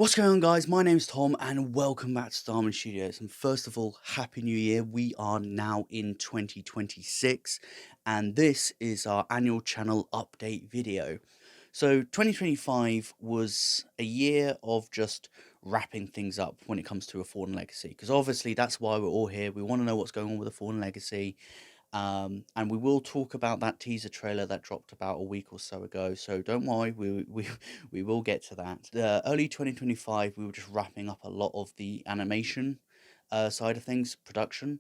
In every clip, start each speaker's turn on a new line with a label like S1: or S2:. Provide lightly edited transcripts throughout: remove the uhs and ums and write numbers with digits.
S1: What's going on, guys? My name's Tom and welcome back to Darkmoonstudios. And first of all, Happy New Year. We are now in 2026 and this is our annual channel update video. So 2025 was a year of just wrapping things up when it comes to A Fallen Legacy, because obviously that's why we're all here. We want to know what's going on with A Fallen Legacy. And we will talk about that teaser trailer that dropped about a week or so ago. So don't worry, we will get to that. Early 2025, we were just wrapping up a lot of the animation side of things, production.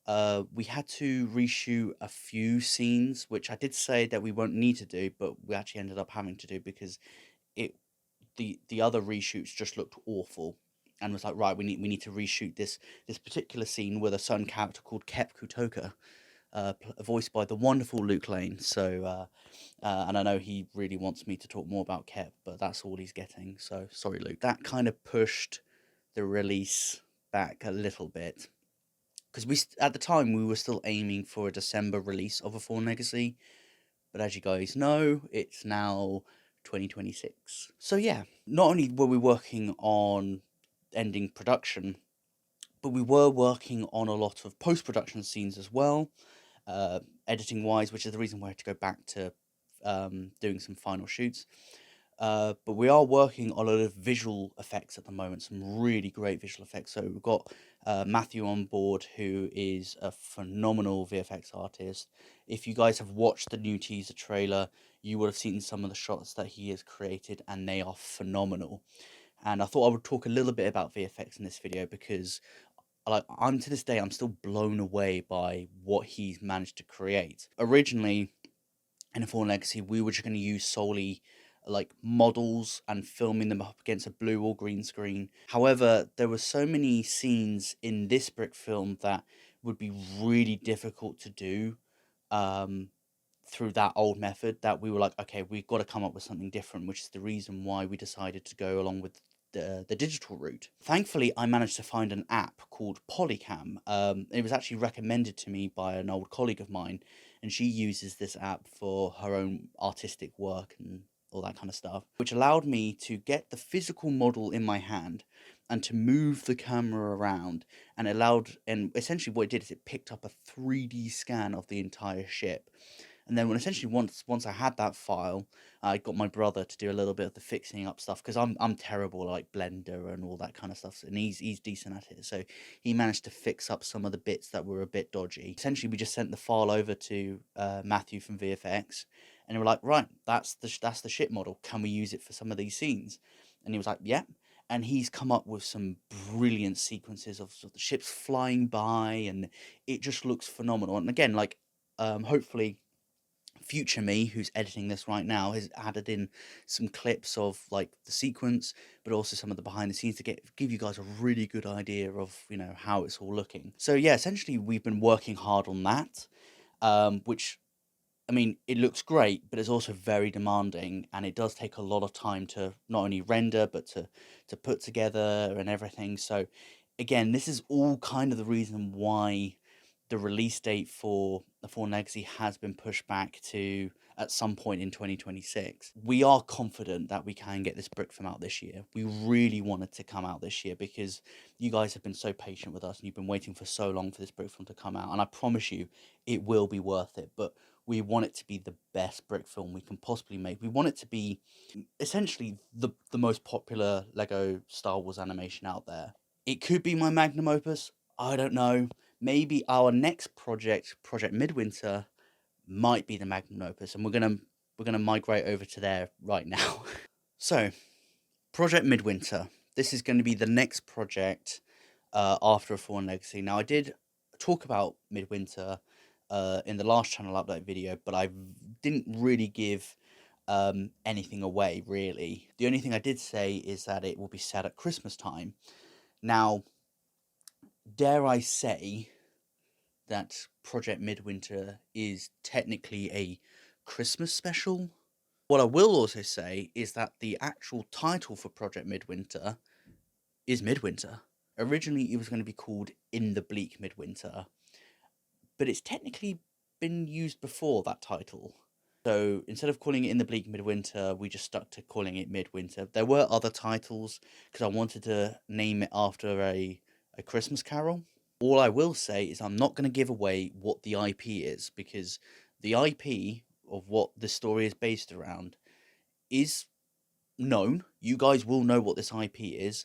S1: We had to reshoot a few scenes, which I did say that we won't need to do, but we actually ended up having to do because it the other reshoots just looked awful. And was like, right, we need to reshoot this particular scene with a certain character called Kep Kutoka, voiced by the wonderful Luke Lane. And I know he really wants me to talk more about Kep, but that's all he's getting. So sorry, Luke. That kind of pushed the release back a little bit because at the time we were still aiming for a December release of A Fallen Legacy, but as you guys know, it's now 2026. So yeah, not only were we working on ending production, but we were working on a lot of post-production scenes as well, editing wise, which is the reason why I had to go back to doing some final shoots. But we are working on a lot of visual effects at the moment, some really great visual effects. So we've got Matthew on board, who is a phenomenal VFX artist. If you guys have watched the new teaser trailer, you would have seen some of the shots that he has created, and they are phenomenal. And I thought I would talk a little bit about VFX in this video because I'm to this day, I'm still blown away by what he's managed to create. Originally, in A Fallen Legacy, we were just going to use solely like models and filming them up against a blue or green screen. However, there were so many scenes in this brick film that would be really difficult to do through that old method, that we were like, okay, we've got to come up with something different, which is the reason why we decided to go along with the digital route. Thankfully, I managed to find an app called Polycam. It was actually recommended to me by an old colleague of mine, and she uses this app for her own artistic work and all that kind of stuff, which allowed me to get the physical model in my hand and to move the camera around, and essentially what it did is it picked up a 3D scan of the entire ship. And then once I had that file, I got my brother to do a little bit of the fixing up stuff, because I'm terrible at, like, Blender and all that kind of stuff, and he's decent at it. So he managed to fix up some of the bits that were a bit dodgy. Essentially, we just sent the file over to Matthew from VFX, and they were like, right, that's the ship model. Can we use it for some of these scenes? And he was like, yeah. And he's come up with some brilliant sequences of the ships flying by, and it just looks phenomenal. And again, like, hopefully future me, who's editing this right now, has added in some clips of like the sequence, but also some of the behind the scenes to give you guys a really good idea of, how it's all looking. So yeah, essentially we've been working hard on that, which, I mean, it looks great, but it's also very demanding, and it does take a lot of time to not only render but to put together and everything. So again, this is all kind of the reason why the release date for The Fallen Legacy has been pushed back to at some point in 2026. We are confident that we can get this brick film out this year. We really want it to come out this year because you guys have been so patient with us and you've been waiting for so long for this brick film to come out. And I promise you, it will be worth it. But we want it to be the best brick film we can possibly make. We want it to be essentially the most popular Lego Star Wars animation out there. It could be my magnum opus. I don't know. Maybe our next project, Project Midwinter, might be the magnum opus, and we're gonna migrate over to there right now. So, Project Midwinter. This is going to be the next project after A Fallen Legacy. Now, I did talk about Midwinter in the last channel update video, but I didn't really give anything away, really. The only thing I did say is that it will be set at Christmas time. Now, dare I say that Project Midwinter is technically a Christmas special? What I will also say is that the actual title for Project Midwinter is Midwinter. Originally, it was going to be called In the Bleak Midwinter, but it's technically been used before, that title. So instead of calling it In the Bleak Midwinter, we just stuck to calling it Midwinter. There were other titles because I wanted to name it after a Christmas carol. All I will say is I'm not going to give away what the IP is, because the IP of what the story is based around is known. You guys will know what this IP is.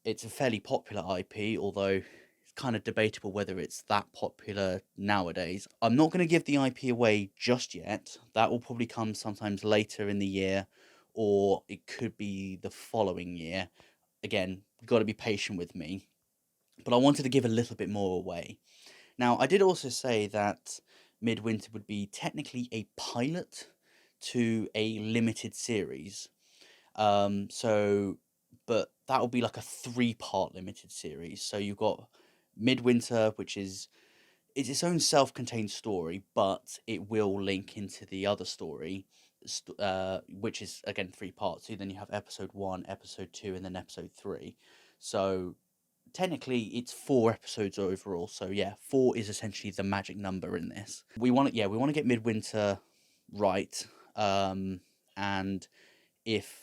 S1: It's a fairly popular IP, although it's kind of debatable whether it's that popular nowadays. I'm not going to give the IP away just yet. That will probably come sometimes later in the year, or it could be the following year. Again, you've got to be patient with me. But I wanted to give a little bit more away. Now, I did also say that Midwinter would be technically a pilot to a limited series. So, but that will be like a three-part limited series. So you've got Midwinter, which is it's its own self-contained story, but it will link into the other story, which is again three parts. So then you have episode one, episode two, and then episode three. So technically it's four episodes overall. So yeah, four is essentially the magic number in this. We want to get Midwinter right, and if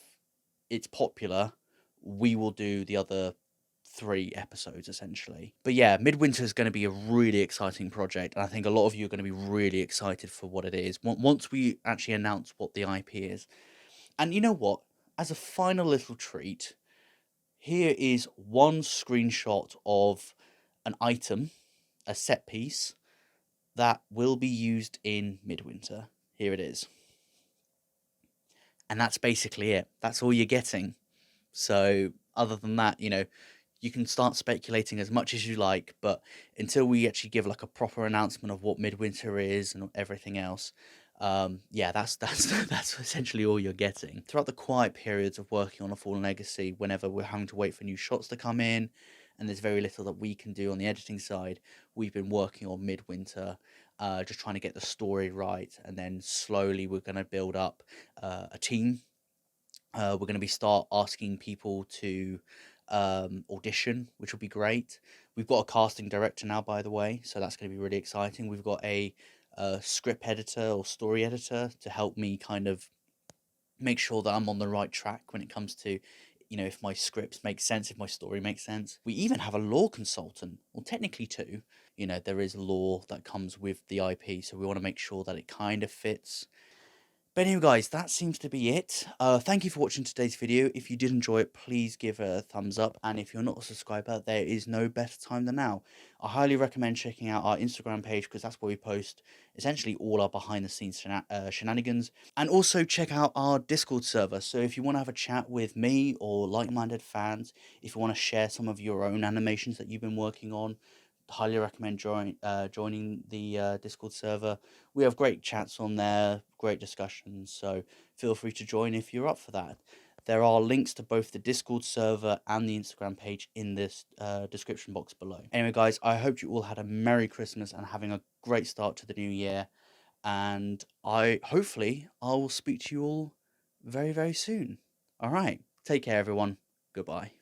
S1: it's popular, we will do the other three episodes essentially. But yeah, Midwinter is going to be a really exciting project, and I think a lot of you are going to be really excited for what it is once we actually announce what the IP is. And you know what? As a final little treat, here is one screenshot of an item, a set piece that will be used in Midwinter. Here it is. And that's basically it. That's all you're getting. So other than that, you can start speculating as much as you like, but until we actually give like a proper announcement of what Midwinter is and everything else, yeah, that's that's essentially all you're getting. Throughout the quiet periods of working on A Fallen Legacy, whenever we're having to wait for new shots to come in, and there's very little that we can do on the editing side, we've been working on Midwinter, just trying to get the story right, and then slowly we're going to build up a team. We're going to be start asking people to audition, which will be great. We've got a casting director now, by the way, so that's going to be really exciting. We've got a script editor or story editor to help me kind of make sure that I'm on the right track when it comes to, if my scripts make sense, if my story makes sense. We even have a law consultant, well, technically two. There is law that comes with the IP, so we want to make sure that it kind of fits. But anyway, guys, that seems to be it. Thank you for watching today's video. If you did enjoy it, please give it a thumbs up. And if you're not a subscriber, there is no better time than now. I highly recommend checking out our Instagram page, because that's where we post essentially all our behind-the-scenes shenanigans. And also check out our Discord server. So if you want to have a chat with me or like-minded fans, if you want to share some of your own animations that you've been working on, highly recommend joining the Discord server. We have great chats on there, great discussions, so feel free to join if you're up for that. There are links to both the Discord server and the Instagram page in this description box below. Anyway, guys, I hope you all had a Merry Christmas and having a great start to the new year. And hopefully I will speak to you all very, very soon. All right, take care, everyone. Goodbye.